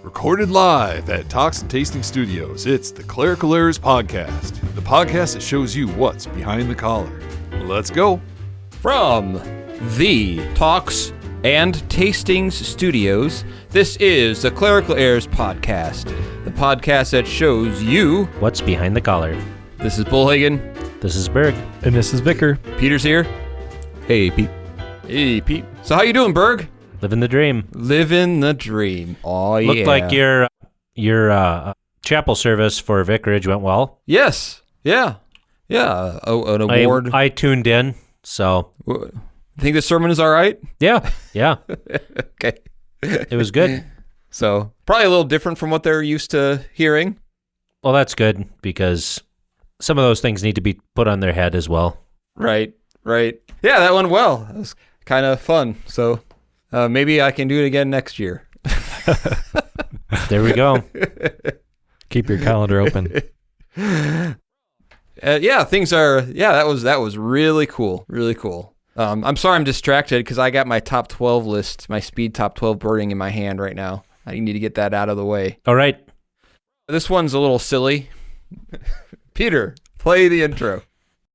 Recorded live at Talks and Tasting Studios, it's the Clerical Errors Podcast, the podcast that shows you what's behind the collar. Let's go. From the Talks and Tastings Studios, this is the Clerical Errors Podcast, the podcast that shows you what's behind the collar. This is Bullhagen. This is Berg. And this is Vicar. Peter's here. Hey, Pete. Hey, Pete. So how you doing, Berg? Living the dream. Living the dream. Oh, yeah. Looked like your chapel service for Vicarage went well. Yes. Yeah. Yeah. An award. I tuned in, so. Think the sermon is all right? Yeah. Okay. It was good. So, probably a little different from what they're used to hearing. Well, that's good, because some of those things need to be put on their head as well. Right. Yeah, that went well. It was kind of fun, so maybe I can do it again next year. There we go. Keep your calendar open. That was really cool. Really cool. I'm sorry I'm distracted because I got my top 12 list, my speed top 12 birding in my hand right now. I need to get that out of the way. All right. This one's a little silly. Peter, play the intro.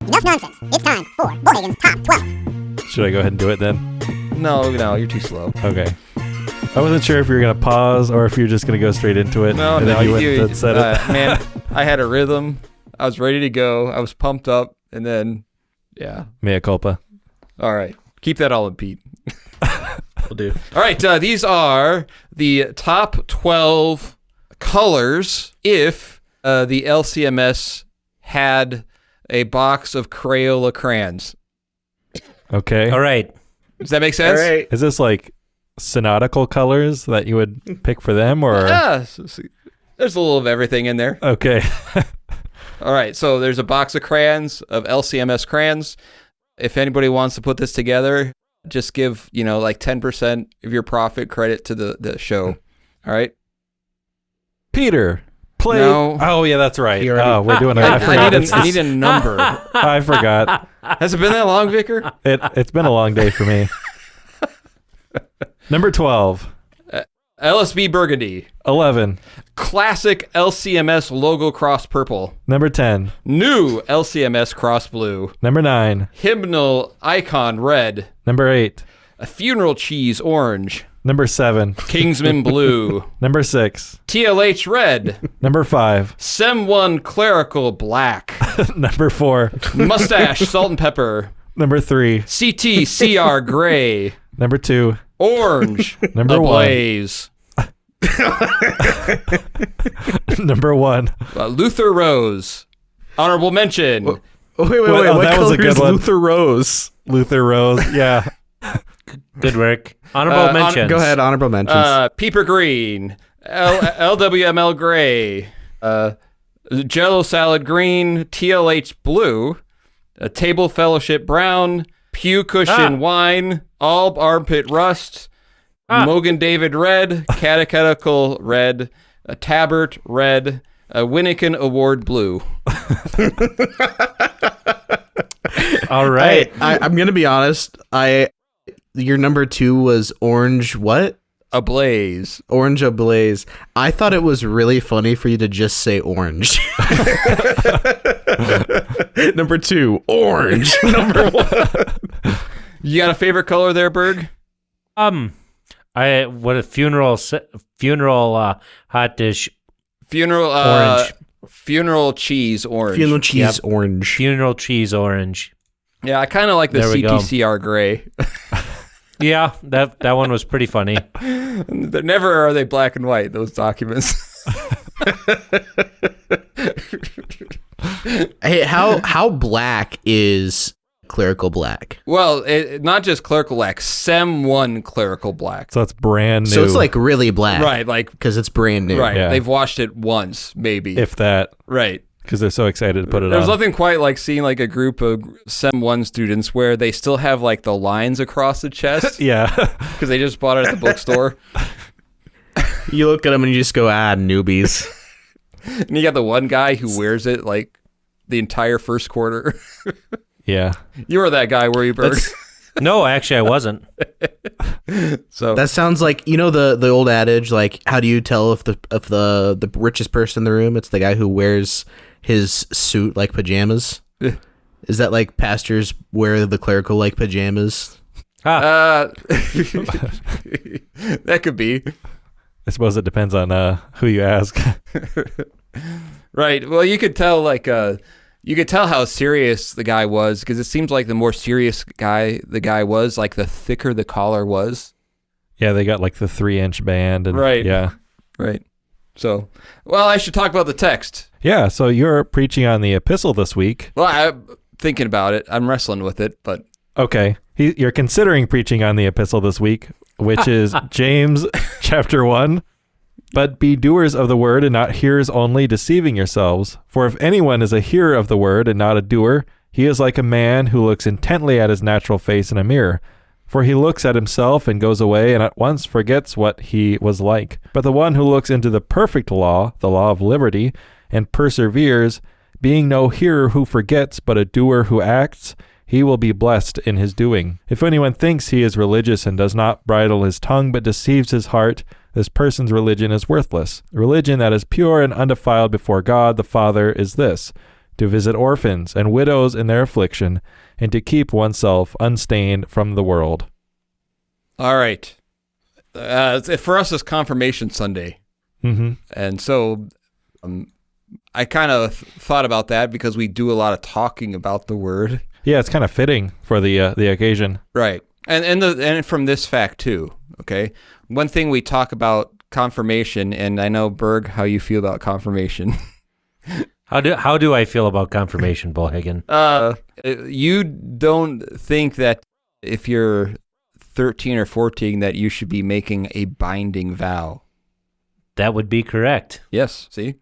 Enough nonsense. It's time for Bullhagen's Top 12. Should I go ahead and do it then? No, you're too slow. Okay. I wasn't sure if you were going to pause or if you were just going to go straight into it. No, then you went and said it. Man, I had a rhythm. I was ready to go. I was pumped up. And then, yeah. Mea culpa. All right. Keep that all in, Pete. Will do. All right. These are the top 12 colors if the LCMS had a box of Crayola crayons. Okay. All right. Does that make sense? All right. Is this like synodical colors that you would pick for them, or? Yeah. There's a little of everything in there. Okay. All right. So there's a box of crayons, of LCMS crayons. If anybody wants to put this together, just give, like 10% of your profit credit to the show. All right. Peter, play. No. Oh, yeah, that's right. already- We're doing it. I need a number. I forgot. Has it been that long, Vicar? It's been a long day for me. Number 12. LSB Burgundy. 11. Classic LCMS logo cross purple. Number 10. New LCMS cross blue. Number 9. Hymnal icon red. Number 8. A funeral cheese orange. Number 7. Kingsman blue. Number 6. TLH red. Number 5. Sem 1 clerical black. Number 4. Mustache salt and pepper. Number 3. CTCR gray. Number 2. Orange. Number 1. Ablaze. Number 1. Luther Rose. Honorable mention. Wait. Oh, What that was color a good is one. Luther Rose? Luther Rose. Yeah. Good work. Honorable mentions. Go ahead, honorable mentions. Peeper green. LWML gray. Jello salad green. TLH blue. Table fellowship brown. Pew cushion wine. All armpit rust. Mogan David red. Catechetical red. Tabert red. Winnikin award blue. All right. I'm going to be honest. Your number 2 was orange what? Ablaze. Orange ablaze. I thought it was really funny for you to just say orange. Number 2, orange. Number 1. You got a favorite color there, Berg? What a funeral hot dish. Orange. Funeral cheese orange. Funeral cheese orange. Funeral cheese orange. Yeah, I kind of like the There we go. CTCR gray. Yeah, that one was pretty funny. Never are they black and white, those documents. Hey, how black is clerical black? Well, not just clerical black, Sem 1 clerical black. So it's brand new. So it's like really black. Right, like, Because it's brand new. right. Yeah. They've washed it once, maybe. if that, right. because they're so excited to put it There's on. nothing quite like seeing like a group of Sem 1 students where they still have like the lines across the chest Yeah. because they just bought it at the bookstore. You look at them and you just go, newbies. And you got the one guy who wears it like the entire first quarter. Yeah. You were that guy, were you, Berg? No, actually, I wasn't. So That sounds like, you know, the old adage, like, how do you tell if the richest person in the room? It's the guy who wears his suit like pajamas. Is that like pastors wear the clerical like pajamas? that could be. I suppose it depends on who you ask. Right. Well, you could tell how serious the guy was, because it seems like the more serious the guy was, like the thicker the collar was. Yeah, they got like the 3-inch band. And, Right. Yeah. Right. So, well, I should talk about the text. Yeah, so you're preaching on the epistle this week. Well, I'm thinking about it. I'm wrestling with it, but... Okay. You're considering preaching on the epistle this week, which is James chapter 1. But be doers of the word and not hearers only, deceiving yourselves. For if anyone is a hearer of the word and not a doer, he is like a man who looks intently at his natural face in a mirror. For he looks at himself and goes away and at once forgets what he was like. But the one who looks into the perfect law, the law of liberty, and perseveres, being no hearer who forgets, but a doer who acts, he will be blessed in his doing. If anyone thinks he is religious and does not bridle his tongue, but deceives his heart, this person's religion is worthless. Religion that is pure and undefiled before God the Father is this: to visit orphans and widows in their affliction, and to keep oneself unstained from the world. All right. For us, it's Confirmation Sunday. Mm-hmm. And so I kind of thought about that because we do a lot of talking about the word. Yeah, it's kind of fitting for the occasion. Right. And from this fact, too, okay? One thing we talk about confirmation, and I know, Berg, how you feel about confirmation. How do I feel about confirmation, Bohagen? You don't think that if you're 13 or 14 that you should be making a binding vow. That would be correct. Yes, see?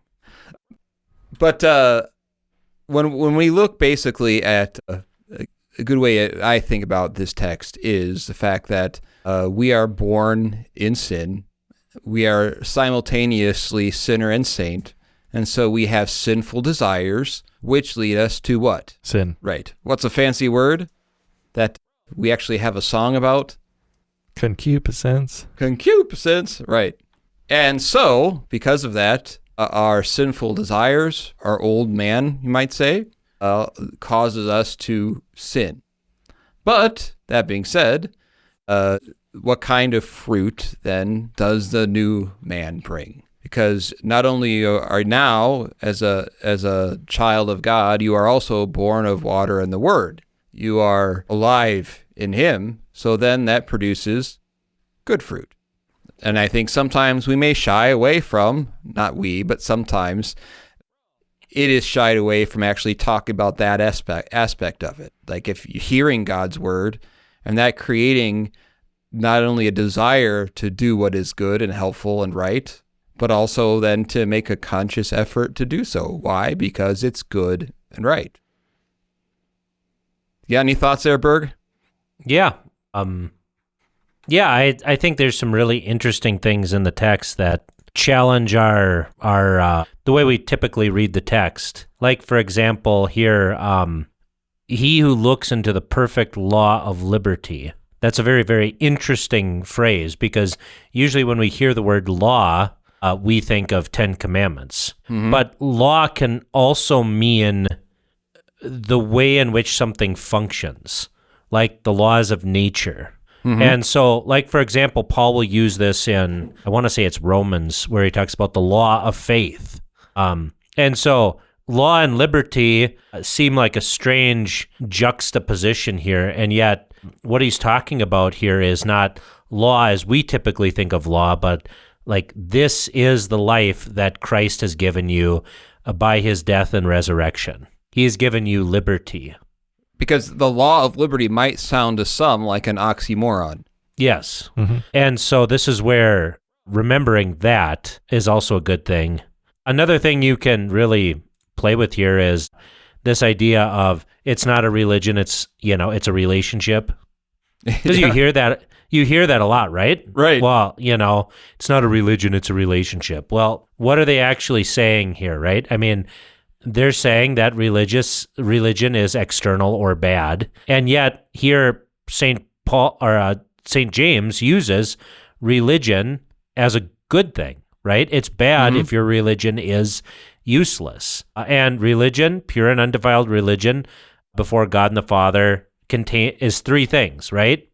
But when we look basically at a good way I think about this text is the fact that we are born in sin. We are simultaneously sinner and saint. And so we have sinful desires, which lead us to what? Sin. Right. What's a fancy word that we actually have a song about? Concupiscence. Concupiscence, right. And so, because of that, our sinful desires, our old man, you might say, causes us to sin. But, that being said, what kind of fruit, then, does the new man bring? Because not only are now, as a child of God, you are also born of water and the Word. You are alive in Him, so then that produces good fruit. And I think sometimes we may shy away from, not we, but sometimes it is shied away from actually talking about that aspect of it. Like if you're hearing God's Word and that creating not only a desire to do what is good and helpful and right, but also then to make a conscious effort to do so. Why? Because it's good and right. You got any thoughts there, Berg? Yeah. I think there's some really interesting things in the text that challenge our the way we typically read the text. Like, for example, here, he who looks into the perfect law of liberty. That's a very, very interesting phrase because usually when we hear the word law, we think of 10 Commandments. Mm-hmm. But law can also mean the way in which something functions, like the laws of nature. Mm-hmm. And so, like, for example, Paul will use this in, I want to say it's Romans, where he talks about the law of faith. And so law and liberty seem like a strange juxtaposition here, and yet what he's talking about here is not law as we typically think of law, but like this is the life that Christ has given you by his death and resurrection. He has given you liberty. Because the law of liberty might sound to some like an oxymoron. Yes. Mm-hmm. And so this is where remembering that is also a good thing. Another thing you can really play with here is this idea of it's not a religion, it's a relationship. Because you hear that a lot, right? Right. Well, it's not a religion, it's a relationship. Well, what are they actually saying here, right? I mean, they're saying that religion is external or bad. And yet here, St. Paul or St. James uses religion as a good thing, right? It's bad if your religion is useless. And religion, pure and undefiled religion before God and the Father is three things, right?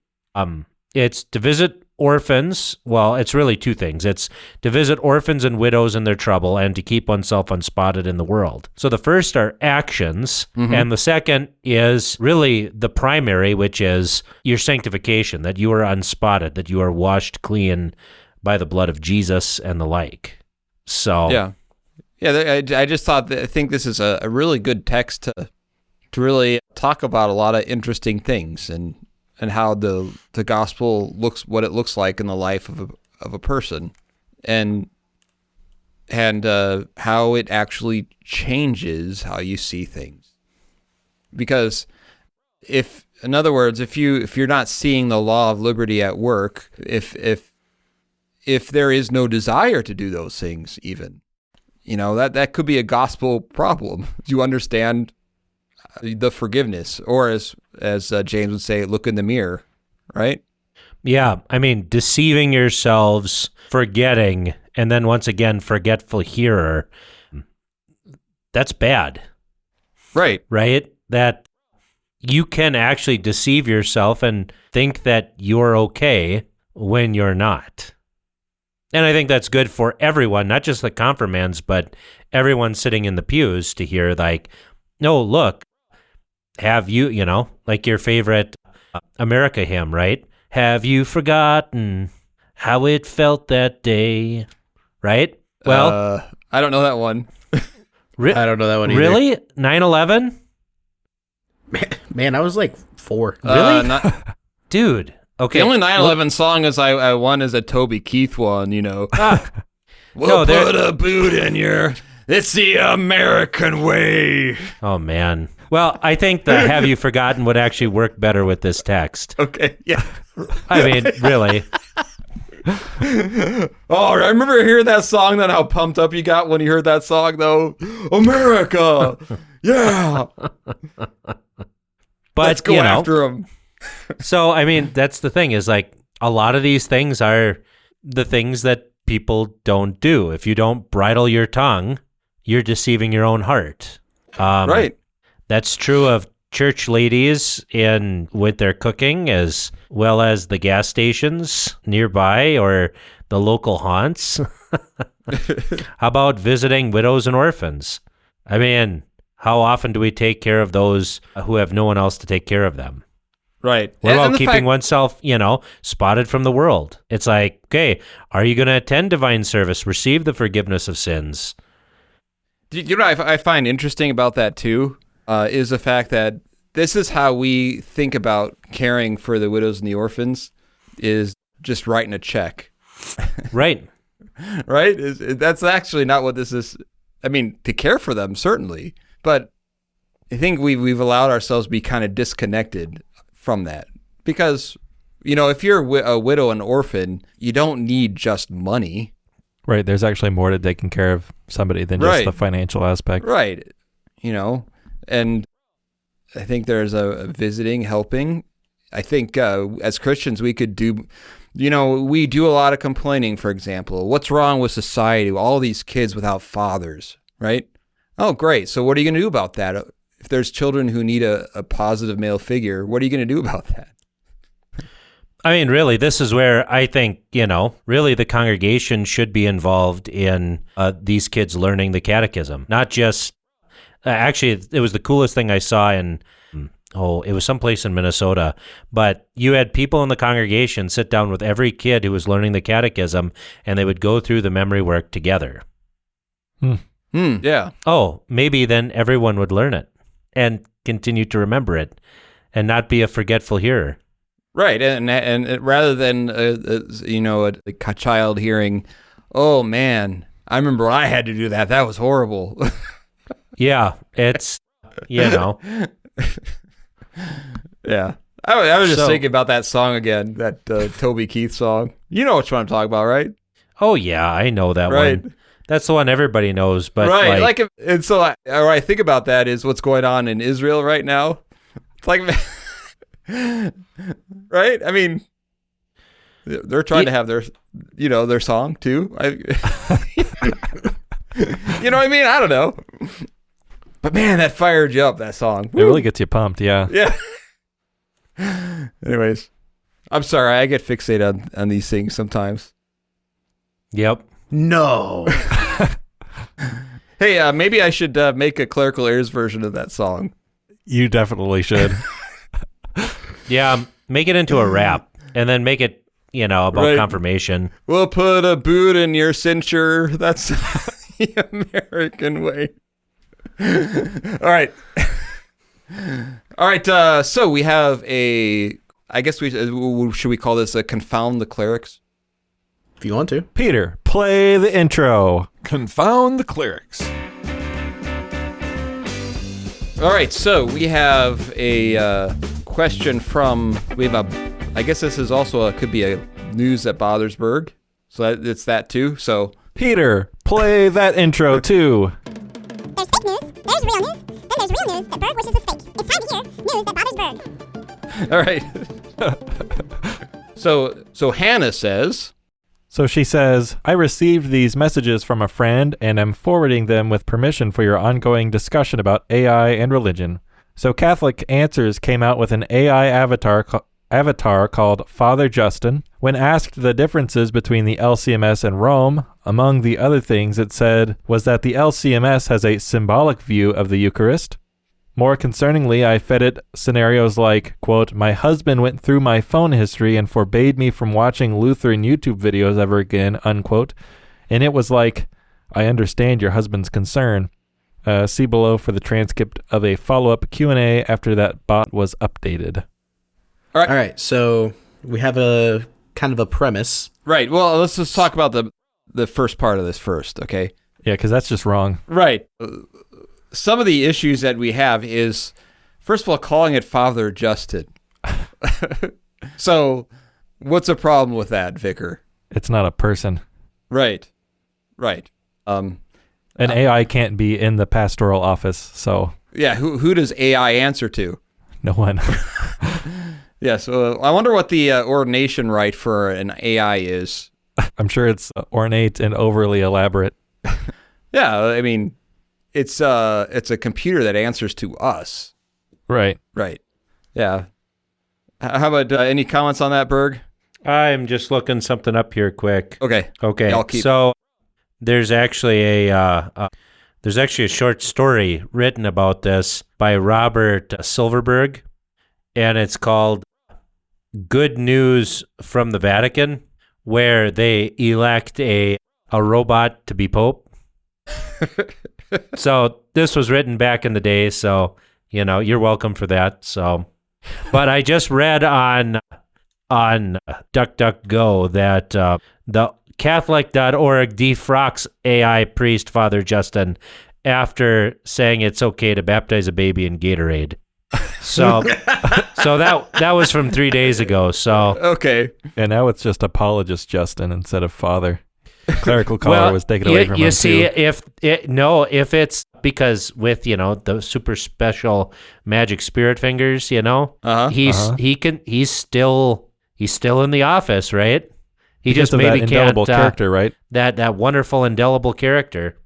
It's to visit orphans. Well, it's really two things. It's to visit orphans and widows in their trouble and to keep oneself unspotted in the world. So the first are actions, and the second is really the primary, which is your sanctification, that you are unspotted, that you are washed clean by the blood of Jesus and the like. So Yeah, I just thought that I think this is a really good text to really talk about a lot of interesting things and how the gospel looks, what it looks like in the life of a person, and how it actually changes how you see things. Because in other words, if you're not seeing the law of liberty at work, if there is no desire to do those things, even, that could be a gospel problem. Do you understand the forgiveness, or as James would say, look in the mirror, right? Yeah, I mean, deceiving yourselves, forgetting, and then once again, forgetful hearer. That's bad. Right. Right? That you can actually deceive yourself and think that you're okay when you're not. And I think that's good for everyone, not just the confirmands, but everyone sitting in the pews to hear, like, no, look, have you, like your favorite America hymn, right? Have you forgotten how it felt that day, right? Well, I don't know that one. I don't know that one either. Really? 9/11? Man, I was like 4. Really? Dude, okay. The only 9/11 song I won is a Toby Keith one, We'll put a boot in your... It's the American way. Oh, man. Well, I think the have you forgotten would actually work better with this text. Okay, yeah. I mean, really. Oh, I remember hearing that song, then how pumped up you got when you heard that song, though. America! Yeah! But, let's go after them. So, I mean, that's the thing, is like a lot of these things are the things that people don't do. If you don't bridle your tongue, you're deceiving your own heart. Right. That's true of church ladies with their cooking, as well as the gas stations nearby or the local haunts. How about visiting widows and orphans? I mean, how often do we take care of those who have no one else to take care of them? Right. What about keeping oneself, spotted from the world? It's like, okay, are you going to attend divine service, receive the forgiveness of sins? You know what I find interesting about that, too, is the fact that this is how we think about caring for the widows and the orphans, is just writing a check. Right. Right? That's actually not what this is. I mean, to care for them, certainly. But I think we've allowed ourselves to be kind of disconnected from that. Because, if you're a widow and orphan, you don't need just money. Right. There's actually more to taking care of somebody than just the financial aspect. Right. And I think there's a visiting, helping. I think as Christians, we could do, we do a lot of complaining, for example. What's wrong with society? All these kids without fathers, right? Oh, great. So what are you going to do about that? If there's children who need a positive male figure, what are you going to do about that? I mean, really, this is where I think, really the congregation should be involved in these kids learning the catechism. Not just, actually, it was the coolest thing I saw it was someplace in Minnesota, but you had people in the congregation sit down with every kid who was learning the catechism, and they would go through the memory work together. Yeah. Oh, maybe then everyone would learn it and continue to remember it and not be a forgetful hearer. Right, and rather than a child hearing, "Oh man, I remember I had to do that. That was horrible." Yeah, it's Yeah, I was just thinking about that song again, that Toby Keith song. You know which one I'm talking about, right? Oh yeah, I know that one. That's the one everybody knows. But and so I think about that is what's going on in Israel right now. It's like. Right? I mean, they're trying to have their, their song too. You know what I mean? I don't know. But man, that fired you up, that song. It really gets you pumped, yeah. Yeah. Anyways, I'm sorry. I get fixated on these things sometimes. Yep. No. Hey, maybe I should make a Clerical Airs version of that song. You definitely should. Yeah, make it into a rap, and then make it, about Right. confirmation. We'll put a boot in your cincher. That's the American way. All right. All right. So we have I guess should we call this a Confound the Clerics? If you want to. Peter, play the intro. Confound the clerics. All right. So we have a question I guess this is also could be a news that bothers Berg. So it's that too. So Peter, play that intro too. There's fake news, there's real news, then there's real news that Berg wishes was fake. It's time to hear news that bothers Berg. all right. So Hannah says, So she says, I received these messages from a friend and am forwarding them with permission for your ongoing discussion about AI and religion. So Catholic Answers came out with an AI avatar called Father Justin. When asked the differences between the LCMS and Rome, among the other things it said was that the LCMS has a symbolic view of the Eucharist. More concerningly, I fed it scenarios like, quote, my husband went through my phone history and forbade me from watching Lutheran YouTube videos ever again, unquote. And it was like, I understand your husband's concern. See below for the transcript of a follow-up Q&A after that bot was updated. All right. So we have a kind of a premise. right. Well, let's just talk about the first part of this first, okay? Yeah, because that's just wrong. Right. Some of the issues that we have is, first of all, calling it Father Justin. So, what's a problem with that, Vicar? It's not a person. Right. An AI can't be in the pastoral office, so Yeah. Who does AI answer to? no one. Yeah. So I wonder what the ordination rite for an AI is. I'm sure it's ornate and overly elaborate. Yeah. I mean, it's a computer that answers to us. Right. Right. Yeah. How about any comments on that, Berg? I'm just looking something up here quick. Okay. Okay. Yeah, I'll keep- So there's actually a short story written about this by Robert Silverberg, and it's called "Good News from the Vatican," where they elect a robot to be pope. So this was written back in the day, so you're welcome for that. So, but I just read on DuckDuckGo that the Catholic.org defrocks AI priest Father Justin after saying it's okay to baptize a baby in Gatorade. So that was from 3 days ago. So Okay. And now it's just apologist Justin instead of father. Clerical collar was taken away from him. you see, too. if it's because with the super special magic spirit fingers, Uh-huh. he's still in the office, right? He Because just of maybe that indelible can't character, right? that wonderful indelible character.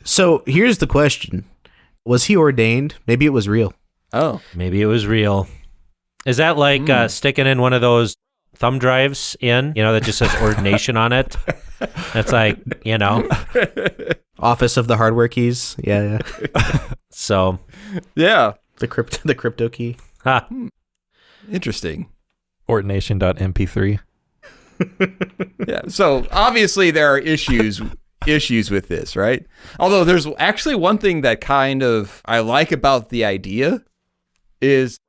So here's the question. Was he ordained? Maybe it was real. Oh. Maybe it was real. Is that like sticking in one of those thumb drives that just says ordination on it? That's like, Office of the hardware keys. Yeah. so, Yeah. The crypto key. Interesting. Ordination.mp3. Yeah. So obviously there are issues with this, right? Although there's actually one thing that kind of I like about the idea is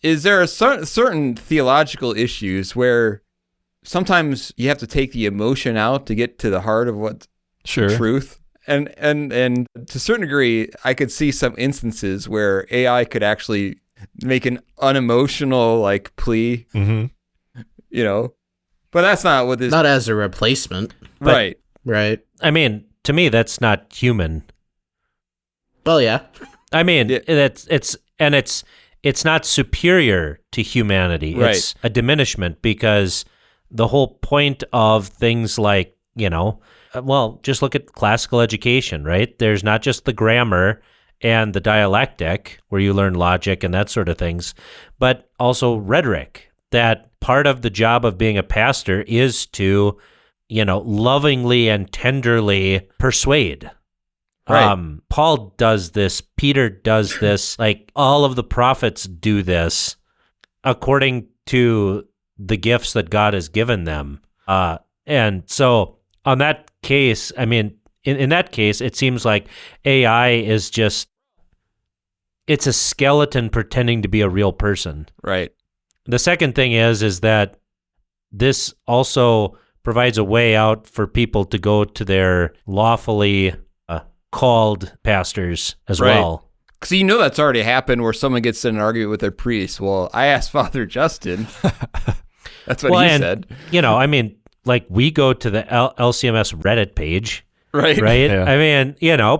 there are certain theological issues where sometimes you have to take the emotion out to get to the heart of what's Sure. truth. And to a certain degree, I could see some instances where AI could actually make an unemotional plea, Mm-hmm. But that's not what this. Not as a replacement. Right. Right. I mean, to me, that's not human. Well, yeah. I mean, Yeah. it's it's not superior to humanity. Right. It's a diminishment, because the whole point of things like, just look at classical education, right? There's not just the grammar and the dialectic where you learn logic and that sort of things, but also rhetoric. That part of the job of being a pastor is to, lovingly and tenderly persuade. Right. Paul does this. Peter does this. Like, all of the prophets do this according to the gifts that God has given them. And so on that case, I mean, in that case, it seems like AI is just, it's a skeleton pretending to be a real person. Right. The second thing is that this also provides a way out for people to go to their lawfully called pastors as Right. well. Because that's already happened where someone gets in an argument with their priest. Well, I asked Father Justin. That's what he said. We go to the LCMS Reddit page, Right. right? Yeah. I mean,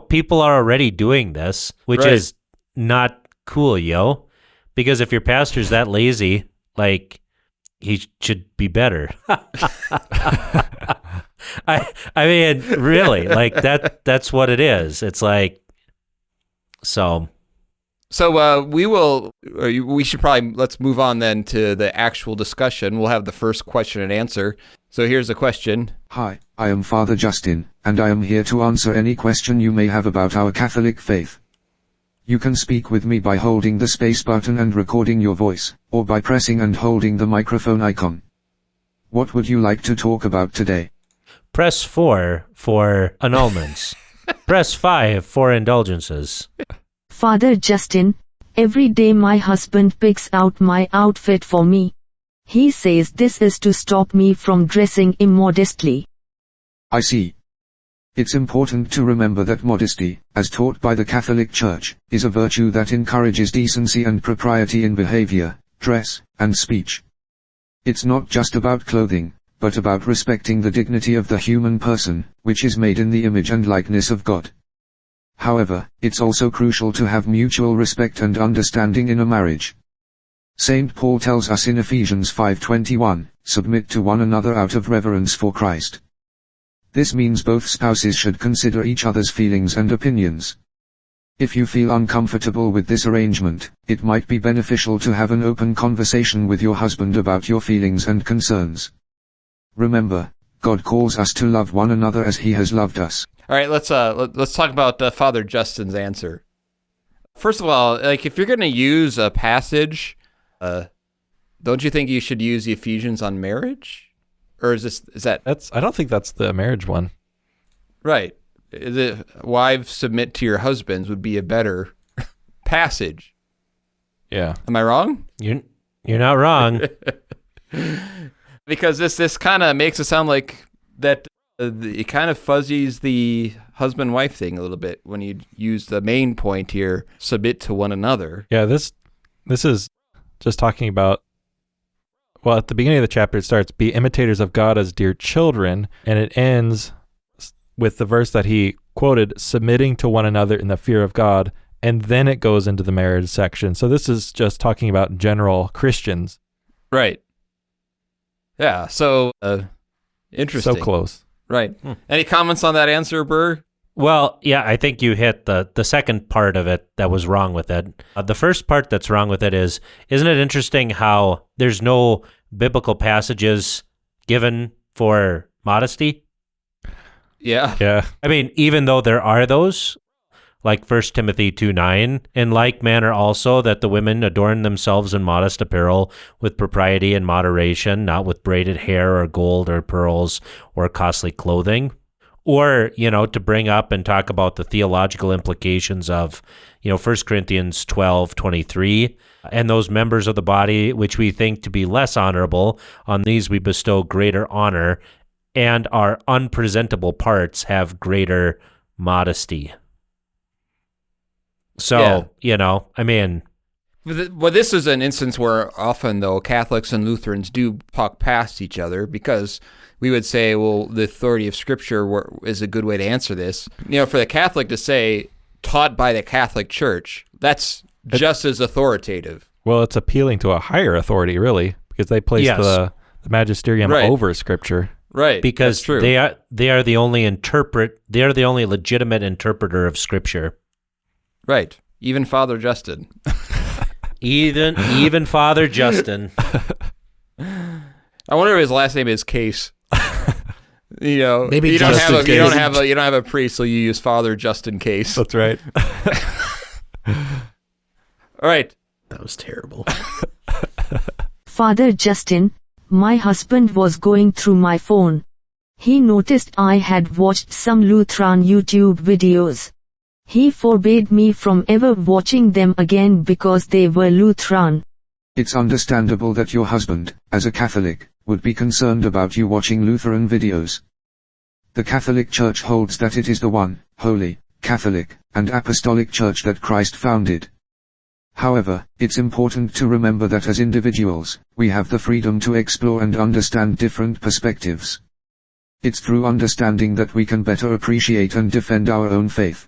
people are already doing this, which Right. is not cool, because if your pastor's that lazy, like, he should be better. I mean, really, like, that's what it is. It's like, so. So we should probably, let's move on then to the actual discussion. We'll have the first question and answer. So here's the question. Hi, I am Father Justin, and I am here to answer any question you may have about our Catholic faith. You can speak with me by holding the space button and recording your voice, or by pressing and holding the microphone icon. What would you like to talk about today? Press 4 for annulments. Press 5 for indulgences. Father Justin, every day my husband picks out my outfit for me. He says this is to stop me from dressing immodestly. I see. It's important to remember that modesty, as taught by the Catholic Church, is a virtue that encourages decency and propriety in behavior, dress, and speech. It's not just about clothing, but about respecting the dignity of the human person, which is made in the image and likeness of God. However, it's also crucial to have mutual respect and understanding in a marriage. St. Paul tells us in Ephesians 5:21, submit to one another out of reverence for Christ. This means both spouses should consider each other's feelings and opinions. If you feel uncomfortable with this arrangement, it might be beneficial to have an open conversation with your husband about your feelings and concerns. Remember, God calls us to love one another as he has loved us. All right, let's talk about Father Justin's answer. First of all, like, if you're going to use a passage, don't you think you should use the Ephesians on marriage? Or is that I don't think that's the marriage one. right? Is it wives submit to your husbands would be a better passage? Yeah. Am I wrong? You're not wrong. Because this kind of makes it sound like that it kind of fuzzies the husband-wife thing a little bit when you use the main point here, submit to one another. Yeah, this is just talking about, well, at the beginning of the chapter, it starts, be imitators of God as dear children, and it ends with the verse that he quoted, submitting to one another in the fear of God, and then it goes into the marriage section. So this is just talking about general Christians. Right. Yeah, so interesting. So close. Right. Any comments on that answer, Burr? Well, yeah, I think you hit the second part of it that was wrong with it. The first part that's wrong with it isn't it interesting how there's no biblical passages given for modesty? Yeah. Yeah. I mean, even though there are those, like 1 Timothy 2:9, in like manner also that the women adorn themselves in modest apparel with propriety and moderation, not with braided hair or gold or pearls or costly clothing. Or, to bring up and talk about the theological implications of, 1 Corinthians 12:23, and those members of the body which we think to be less honorable, on these we bestow greater honor, and our unpresentable parts have greater modesty. So, I mean... Well, this is an instance where often, though, Catholics and Lutherans do talk past each other because we would say, well, the authority of Scripture is a good way to answer this. For the Catholic to say, taught by the Catholic Church, that's just as authoritative. Well, it's appealing to a higher authority, really, because they place Yes. the magisterium Right. over Scripture. Right. because that's true. they are the only legitimate interpreter of Scripture. Right. Even Father Justin. Even Father Justin. I wonder if his last name is Case. Maybe you don't Justin have a, Case. you don't have a priest, so you use Father Justin Case. That's right. All right. That was terrible. Father Justin, my husband was going through my phone. He noticed I had watched some Lutheran YouTube videos. He forbade me from ever watching them again because they were Lutheran. It's understandable that your husband, as a Catholic, would be concerned about you watching Lutheran videos. The Catholic Church holds that it is the one, holy, Catholic, and Apostolic Church that Christ founded. However, it's important to remember that as individuals, we have the freedom to explore and understand different perspectives. It's through understanding that we can better appreciate and defend our own faith.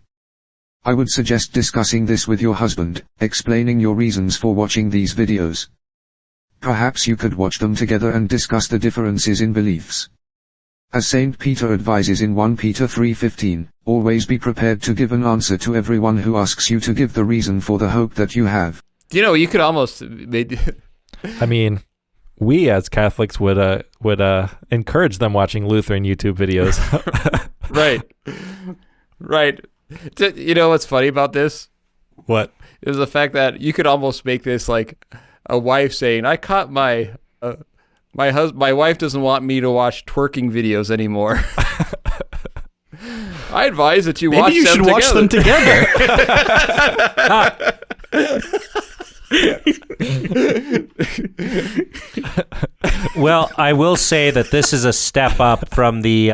I would suggest discussing this with your husband, explaining your reasons for watching these videos. Perhaps you could watch them together and discuss the differences in beliefs. As St. Peter advises in 1 Peter 3:15, always be prepared to give an answer to everyone who asks you to give the reason for the hope that you have. You could almost... I mean, we as Catholics would encourage them watching Lutheran YouTube videos. Right. Right. You know what's funny about this? What? Is the fact that you could almost make this like a wife saying, I caught my wife doesn't want me to watch twerking videos anymore. I advise that you watch Maybe you them should together. watch them together. Well, I will say that this is a step up from the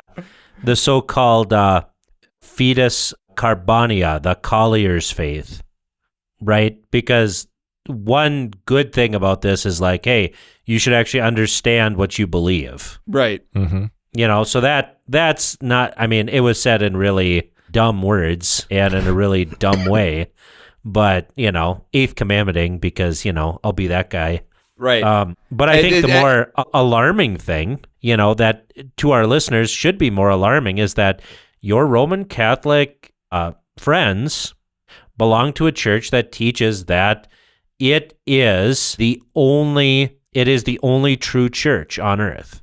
so-called Fides Carbonia, the Collier's faith, right? Because one good thing about this is like, hey, you should actually understand what you believe. Right. Mm-hmm. So that's not, I mean, it was said in really dumb words and in a really dumb way, but, eighth commandmenting because, I'll be that guy. Right. But I think the more alarming thing, that to our listeners should be more alarming is that your Roman Catholic friends belong to a church that teaches that it is the only true church on earth.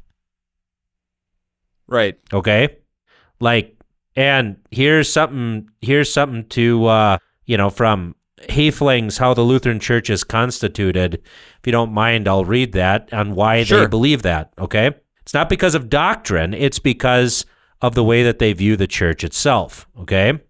Right. Okay? And here's something to, from Haefling's How the Lutheran Church is Constituted. If you don't mind, I'll read that on why they believe that, okay? It's not because of doctrine, it's because of the way that they view the church itself, okay?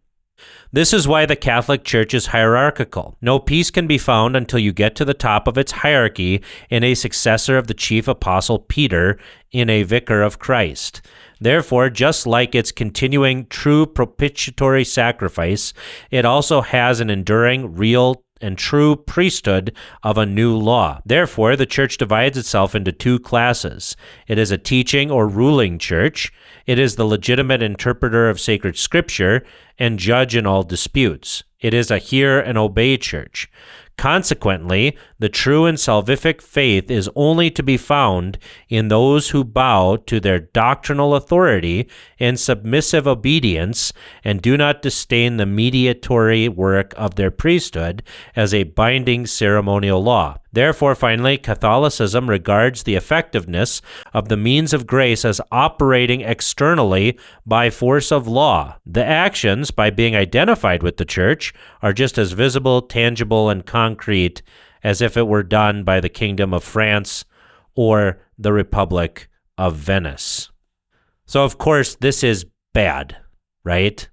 This is why the Catholic Church is hierarchical. No peace can be found until you get to the top of its hierarchy in a successor of the chief apostle Peter, in a vicar of Christ. Therefore, just like its continuing true propitiatory sacrifice, it also has an enduring, real, and true priesthood of a new law. Therefore, the church divides itself into two classes. It is a teaching or ruling church. It is the legitimate interpreter of sacred scripture and judge in all disputes. It is a hear and obey church. Consequently, the true and salvific faith is only to be found in those who bow to their doctrinal authority in submissive obedience and do not disdain the mediatory work of their priesthood as a binding ceremonial law. Therefore, finally, Catholicism regards the effectiveness of the means of grace as operating externally by force of law. The actions, by being identified with the Church, are just as visible, tangible, and concrete as if it were done by the Kingdom of France or the Republic of Venice. So, of course, this is bad, right?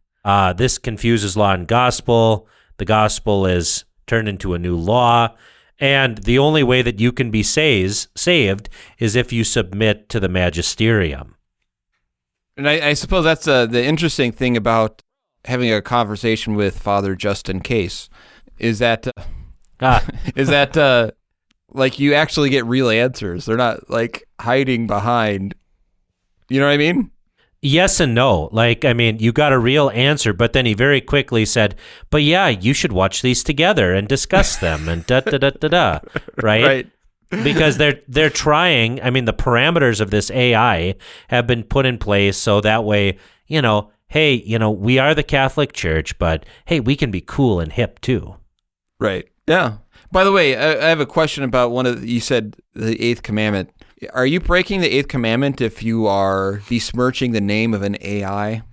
This confuses law and gospel. The gospel is turned into a new law. And the only way that you can be saved is if you submit to the magisterium. And I suppose that's the interesting thing about having a conversation with Father Justin Case is that like you actually get real answers. They're not like hiding behind. You know what I mean? yes and no. Like, I mean, you got a real answer, but then he very quickly said, but yeah, you should watch these together and discuss them and da-da-da-da-da, right? Right. Because they're trying, I mean, the parameters of this AI have been put in place so that way, hey, we are the Catholic Church, but hey, we can be cool and hip too. Right. Yeah. By the way, I have a question about you said the eighth commandment. Are you breaking the eighth commandment if you are besmirching the name of an AI?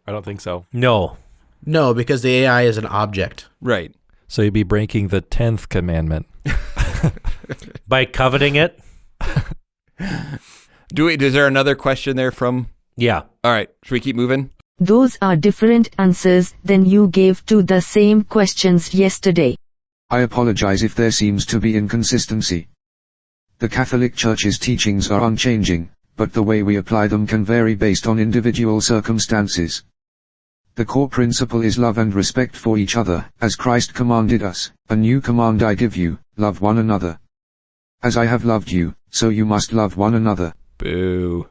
I don't think so. No. No, because the AI is an object. Right. So you'd be breaking the 10th commandment. By coveting it? Is there another question there from? Yeah. All right. Should we keep moving? Those are different answers than you gave to the same questions yesterday. I apologize if there seems to be inconsistency. The Catholic Church's teachings are unchanging, but the way we apply them can vary based on individual circumstances. The core principle is love and respect for each other, as Christ commanded us. A new command I give you, love one another. As I have loved you, so you must love one another. Boo.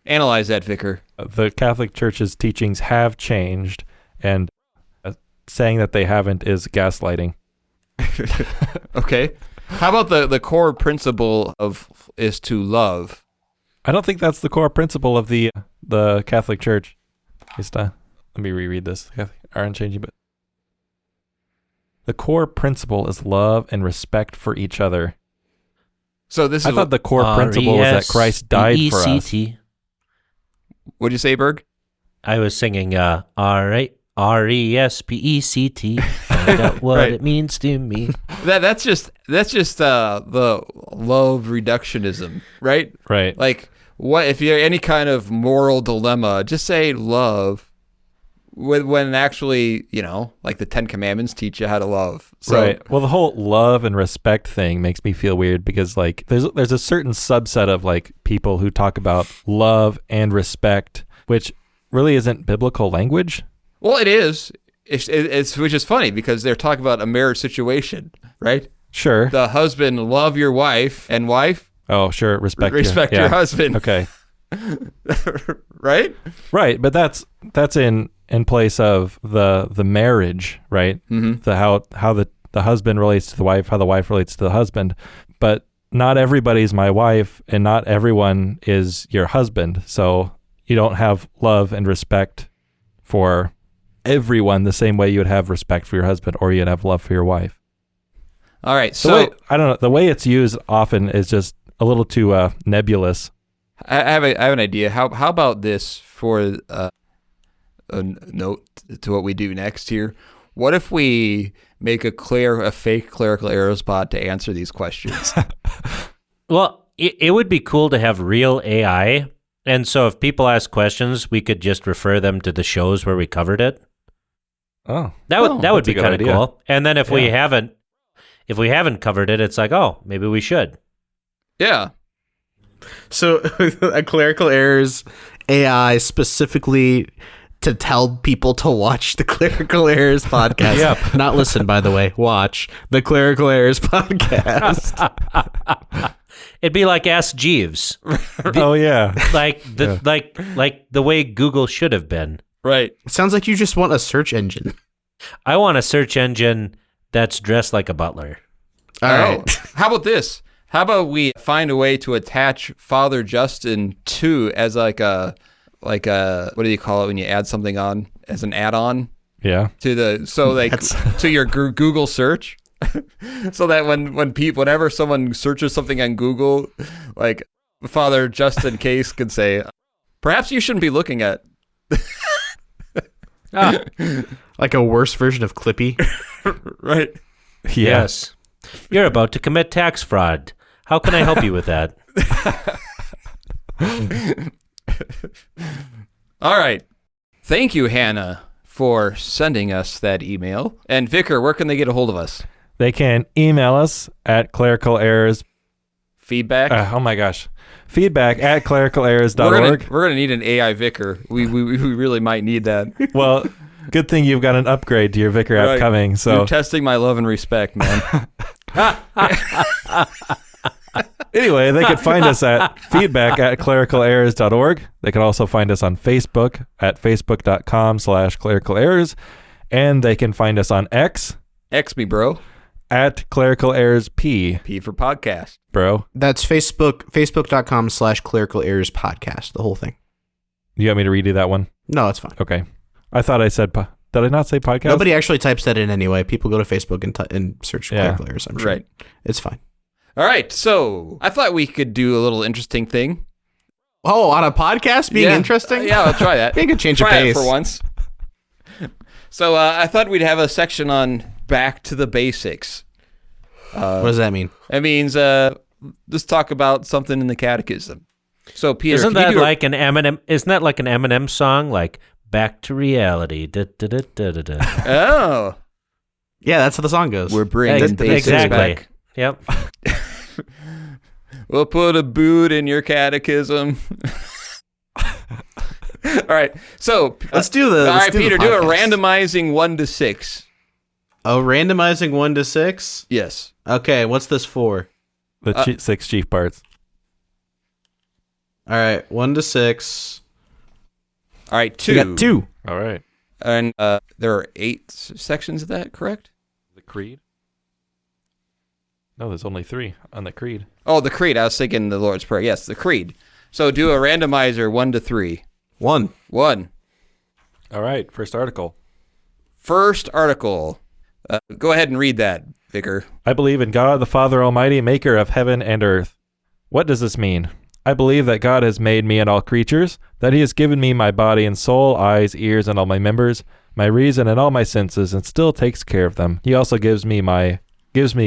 Analyze that, Vicar. The Catholic Church's teachings have changed, and saying that they haven't is gaslighting. Okay. How about the core principle is to love? I don't think that's the core principle of the Catholic Church. Let me reread this. Are unchanging, but the core principle is love and respect for each other. So this is I thought the core principle was that Christ died for us. What'd you say, Berg? I was singing R-E-S-P-E-C-T. Find out what Right. it means to me. That's just the love reductionism, right? Right. Like, what if you're any kind of moral dilemma? Just say love. When actually, like the 10 Commandments teach you how to love. So, Right. Well, the whole love and respect thing makes me feel weird because like there's a certain subset of like people who talk about love and respect, which really isn't biblical language. Well, it is. It's which is funny because they're talking about a marriage situation, right? Sure. The husband love your wife and wife Oh, sure. Respect your husband. Okay. Right? Right, but that's in place of the marriage, right? Mm-hmm. How the husband relates to the wife, how the wife relates to the husband. But not everybody's my wife, and not everyone is your husband. So you don't have love and respect for everyone the same way you would have respect for your husband, or you'd have love for your wife. All right. I don't know. The way it's used often is just a little too nebulous. I have an idea. How about this for a note to what we do next here? What if we make a fake clerical errors bot to answer these questions? Well, it would be cool to have real AI. And so if people ask questions, we could just refer them to the shows where we covered it. Oh, that would be kind of idea. cool. And then if we haven't covered it, it's like, oh, maybe we should. Yeah. So a clerical errors AI specifically to tell people to watch the Clerical Errors podcast. Yep. Not listen, by the way. Watch the Clerical Errors podcast. It'd be like Ask Jeeves. Oh yeah. Like the way Google should have been. Right. Sounds like you just want a search engine. I want a search engine that's dressed like a butler. All right. How about this? How about we find a way to attach Father Justin to as like a what do you call it when you add something on as an add-on? Yeah. To your Google search, so that whenever someone searches something on Google, like Father Justin Case can say, perhaps you shouldn't be looking at. Like a worse version of Clippy. Right. Yeah. Yes. You're about to commit tax fraud. How can I help you with that? All right. Thank you, Hannah, for sending us that email. And Vicar, where can they get a hold of us? They can email us at clerical errors. Feedback? Oh my gosh. Feedback at clericalerrors.org. We're gonna need an AI vicar. We really might need that. Well, good thing you've got an upgrade to your vicar app Right. coming. So You're testing my love and respect, man. Anyway, they could find us at feedback@clericalerrors.org. They can also find us on Facebook at facebook.com/clericalerrors. And they can find us on X X me, bro. at clericalerrorsp, P for podcast. bro. That's facebook.com/clericalerrorspodcast, the whole thing. You want me to redo that one? No, it's fine. Okay. I thought I said, did I not say podcast? Nobody actually types that in anyway. People go to Facebook and search Yeah. Clerical Errors, I'm sure. Right. It's fine. All right, so I thought we could do a little interesting thing. Oh, on a podcast being Yeah. interesting? Yeah, I'll try that. Make a change of Try it pace. for once. So I thought we'd have a section on back to the basics. What does that mean? It means let's talk about something in the catechism. So Peter, Isn't can you that do a- like an Eminem? Isn't that like an Eminem song? Like "Back to Reality." Da, da, da, da, da, da. Oh, Yeah, that's how the song goes. we're bringing Ex- the basics exactly. back. Yep. We'll put a boot in your catechism. All right, so Let's do the. all let's right, do the Peter, do a podcast. randomizing 1 to 6. Oh, randomizing 1 to 6? Yes. Okay, what's this for? The 6 chief parts. All right, 1 to 6. All right, 2. We got 2. All right. And there are 8 sections of that, correct? The creed? No, there's only 3 on the creed. Oh, the creed. I was thinking the Lord's Prayer. Yes, the creed. So do a randomizer 1 to 3. 1. 1. All right. First article. First article. Go ahead and read that, Vicar. I believe in God, the Father Almighty, maker of heaven and earth. What does this mean? I believe that God has made me and all creatures, that he has given me my body and soul, eyes, ears, and all my members, my reason and all my senses, and still takes care of them. He also gives me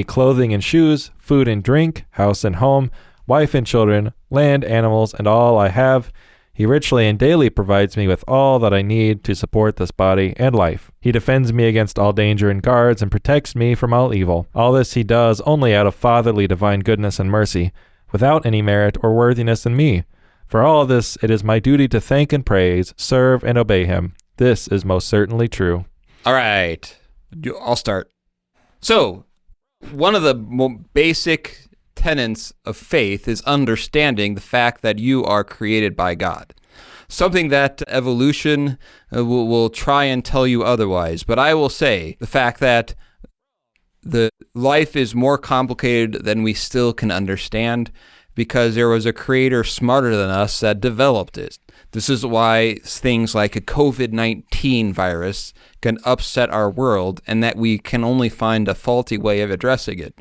clothing and shoes, food and drink, house and home, wife and children, land, animals, and all I have. He richly and daily provides me with all that I need to support this body and life. He defends me against all danger and guards and protects me from all evil. All this he does only out of fatherly divine goodness and mercy, without any merit or worthiness in me. For all this, it is my duty to thank and praise, serve and obey him. This is most certainly true. All right. I'll start. So, one of the basic tenets of faith is understanding the fact that you are created by God. Something that evolution will try and tell you otherwise. But I will say the fact that the life is more complicated than we still can understand because there was a creator smarter than us that developed it. This is why things like a COVID-19 virus can upset our world and that we can only find a faulty way of addressing it.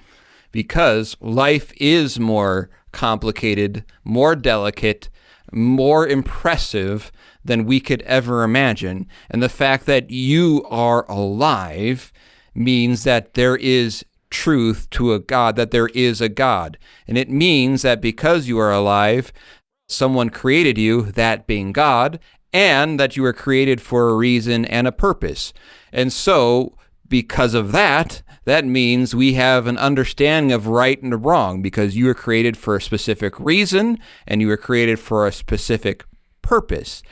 Because life is more complicated, more delicate, more impressive than we could ever imagine. And the fact that you are alive means that there is truth to a God, that there is a God. And it means that because you are alive, someone created you, that being God, and that you were created for a reason and a purpose. And so, because of that, that means we have an understanding of right and wrong because you were created for a specific reason and you were created for a specific purpose.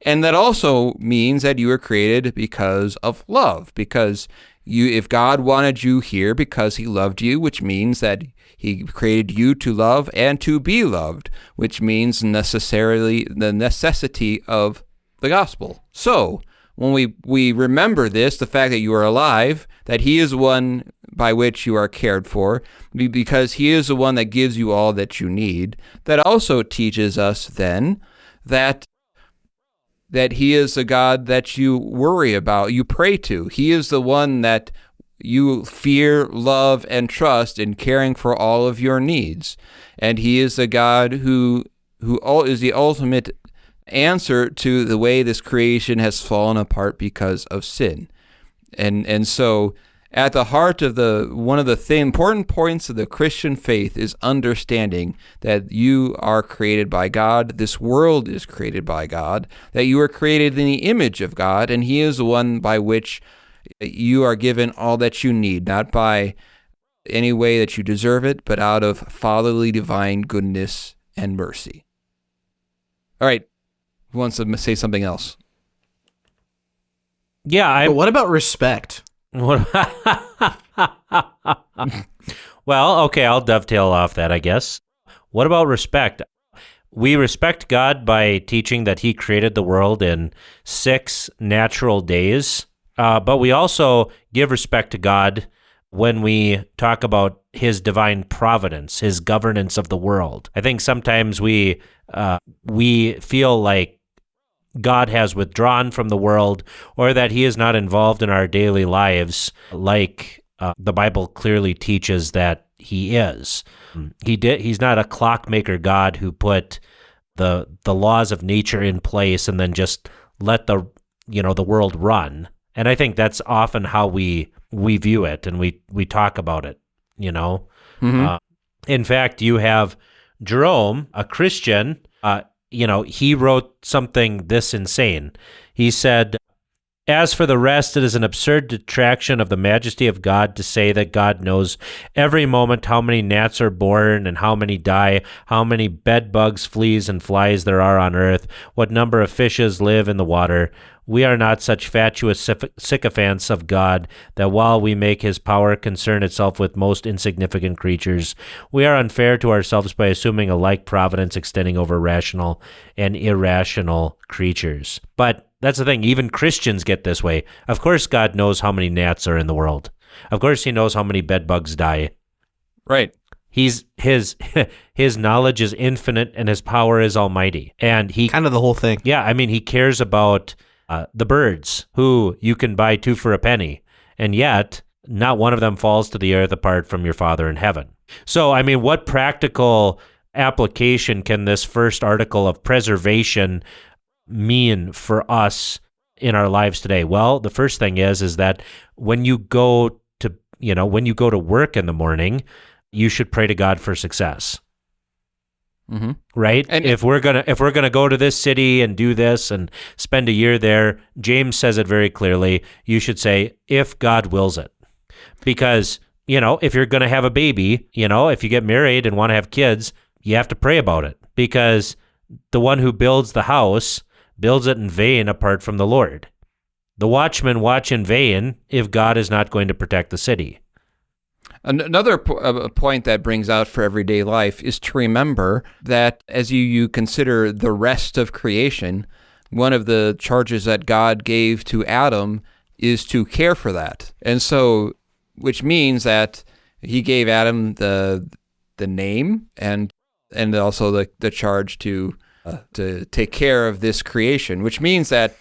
And that also means that you were created because of love, because if God wanted you here because he loved you, which means that he created you to love and to be loved, which means necessarily the necessity of the gospel. So, when we remember this, the fact that you are alive, that he is one by which you are cared for, because he is the one that gives you all that you need, that also teaches us then that he is the God that you worry about, you pray to. He is the one that you fear, love, and trust in caring for all of your needs. And he is the God who is the ultimate answer to the way this creation has fallen apart because of sin. And so at the heart of one of the important points of the Christian faith is understanding that you are created by God, this world is created by God, that you are created in the image of God, and he is the one by which you are given all that you need, not by any way that you deserve it, but out of fatherly divine goodness and mercy. All right. Who wants to say something else? Yeah, But what about respect? Well, okay, I'll dovetail off that, I guess. What about respect? We respect God by teaching that he created the world in 6 natural days, but we also give respect to God when we talk about his divine providence, his governance of the world. I think sometimes we feel like God has withdrawn from the world, or that he is not involved in our daily lives, like the Bible clearly teaches that he is. He's not a clockmaker God who put the laws of nature in place and then just let the world run. And I think that's often how we view it, and we talk about it. In fact, you have Jerome, a Christian. He wrote something this insane. He said, "As for the rest, it is an absurd detraction of the majesty of God to say that God knows every moment how many gnats are born and how many die, how many bed bugs, fleas, and flies there are on earth, what number of fishes live in the water. We are not such fatuous sycophants of God that while we make his power concern itself with most insignificant creatures, we are unfair to ourselves by assuming a like providence extending over rational and irrational creatures." But that's the thing, even Christians get this way. Of course God knows how many gnats are in the world. Of course he knows how many bed bugs die. Right. His knowledge is infinite and his power is almighty. And he Kind of the whole thing. Yeah, I mean, he cares about the birds, who you can buy 2 for a penny, and yet not one of them falls to the earth apart from your Father in heaven. So, I mean, what practical application can this first article of preservation mean for us in our lives today? Well, the first thing is that when you go to work in the morning, you should pray to God for success. Mm-hmm. Right? And if we're gonna go to this city and do this and spend a year there, James says it very clearly. You should say, if God wills it, because if you're gonna have a baby, if you get married and want to have kids, you have to pray about it, because the one who builds the house builds it in vain apart from the Lord. The watchmen watch in vain if God is not going to protect the city. Another point that brings out for everyday life is to remember that as you consider the rest of creation, one of the charges that God gave to Adam is to care for that. And so, which means that he gave Adam the name and also the charge to take care of this creation, which means that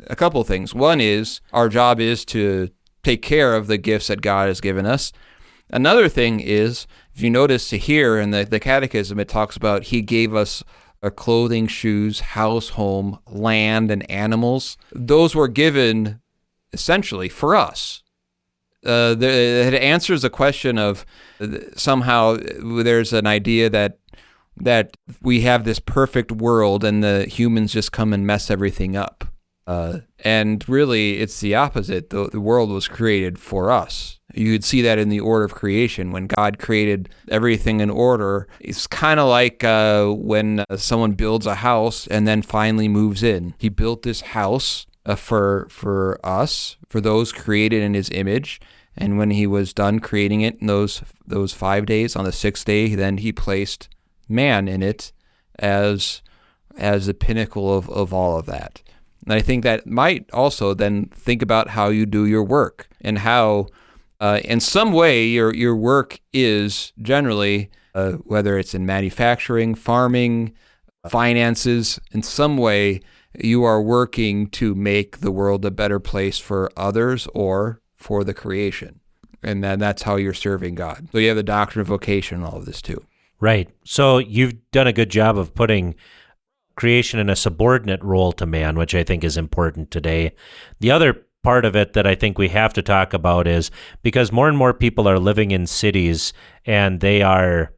a couple of things. One is our job is to take care of the gifts that God has given us. Another thing is, if you notice here in the Catechism, it talks about he gave us clothing, shoes, house, home, land, and animals. Those were given essentially for us. It answers the question of somehow there's an idea that we have this perfect world and the humans just come and mess everything up. And really, it's the opposite. The world was created for us. You could see that in the order of creation. When God created everything in order, it's kind of like when someone builds a house and then finally moves in. He built this house for us, for those created in his image. And when he was done creating it in those 5 days, on the 6th day, then he placed man in it as the pinnacle of all of that. And I think that might also then think about how you do your work and how, in some way, your work is generally, whether it's in manufacturing, farming, finances, in some way, you are working to make the world a better place for others or for the creation. And then that's how you're serving God. So you have the doctrine of vocation and all of this too. Right. So you've done a good job of putting creation in a subordinate role to man, which I think is important today. The other part of it that I think we have to talk about is because more and more people are living in cities and they are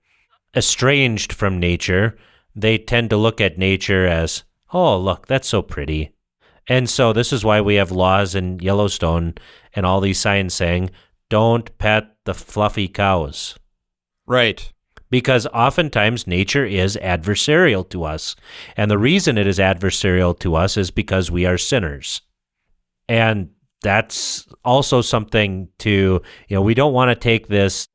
estranged from nature, they tend to look at nature as, oh, look, that's so pretty. And so this is why we have laws in Yellowstone and all these signs saying, don't pet the fluffy cows. Right. Because oftentimes nature is adversarial to us. And the reason it is adversarial to us is because we are sinners. And that's also something to, we don't want to take this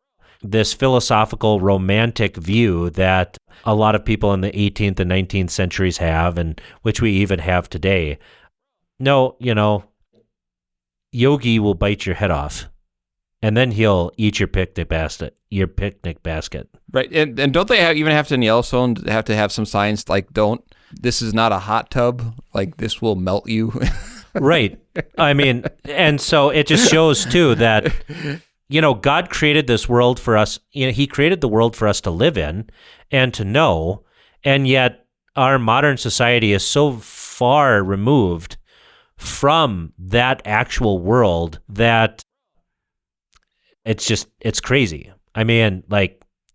this philosophical romantic view that a lot of people in the 18th and 19th centuries have, and which we even have today. No, Yogi will bite your head off, and then he'll eat your picnic basket. Right, and don't they even have to in Yellowstone have to have some signs like this is not a hot tub, like this will melt you. Right. I mean, and so it just shows too that God created this world for us. He created the world for us to live in and to know, and yet our modern society is so far removed from that actual world that it's crazy. I mean,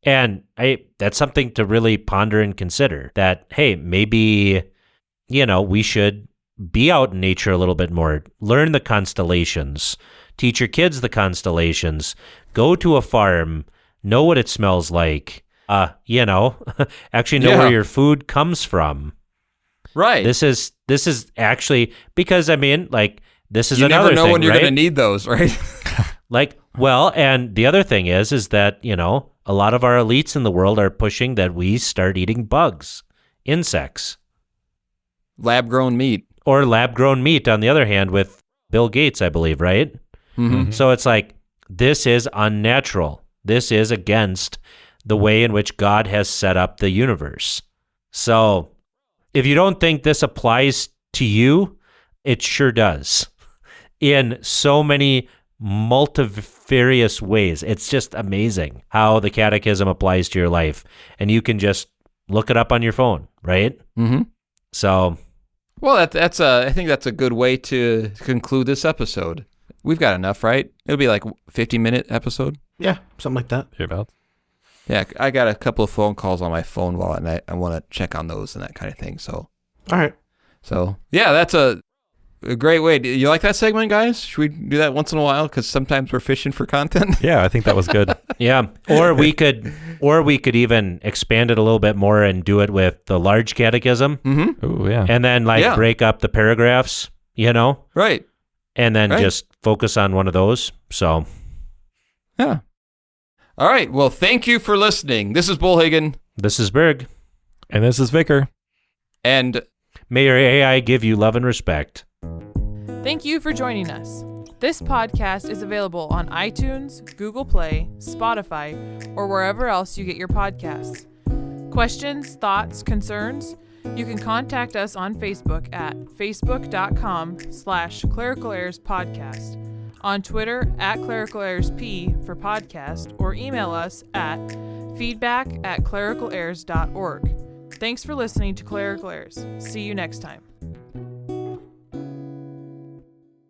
that's something to really ponder and consider, that, hey, maybe, we should be out in nature a little bit more, learn the constellations, teach your kids the constellations, go to a farm, know what it smells like, actually know where your food comes from. Right. This is actually, because this is you another never know thing, when you're right? going to need those, right? And the other thing is that, a lot of our elites in the world are pushing that we start eating bugs, insects. Lab-grown meat. Or lab-grown meat, on the other hand, with Bill Gates, I believe, right? Mm-hmm. So it's this is unnatural. This is against the way in which God has set up the universe. So if you don't think this applies to you, it sure does. In so many multifarious ways. It's just amazing how the catechism applies to your life. And you can just look it up on your phone, right? Mm-hmm. So... Well, I think that's a good way to conclude this episode. We've got enough, right? It'll be like a 50-minute episode. Yeah, something like that. Hereabouts. Yeah, I got a couple of phone calls on my phone while I want to check on those and that kind of thing. So, all right. So, yeah, that's a great way. You like that segment, guys? Should we do that once in a while? Because sometimes we're fishing for content. Yeah, I think that was good. Yeah, or we could even expand it a little bit more and do it with the large catechism. Mm-hmm. Oh yeah. And then break up the paragraphs, Right. And then just focus on one of those. So, yeah. All right. Well, thank you for listening. This is Bullhagen. This is Berg. And this is Vicar. And may your AI give you love and respect. Thank you for joining us. This podcast is available on iTunes, Google Play, Spotify, or wherever else you get your podcasts. Questions, thoughts, concerns? You can contact us on Facebook at facebook.com/Clerical Errors Podcast, on Twitter at Clerical Errors P for podcast, or email us at feedback@clericalerrors.org. Thanks for listening to Clerical Errors. See you next time.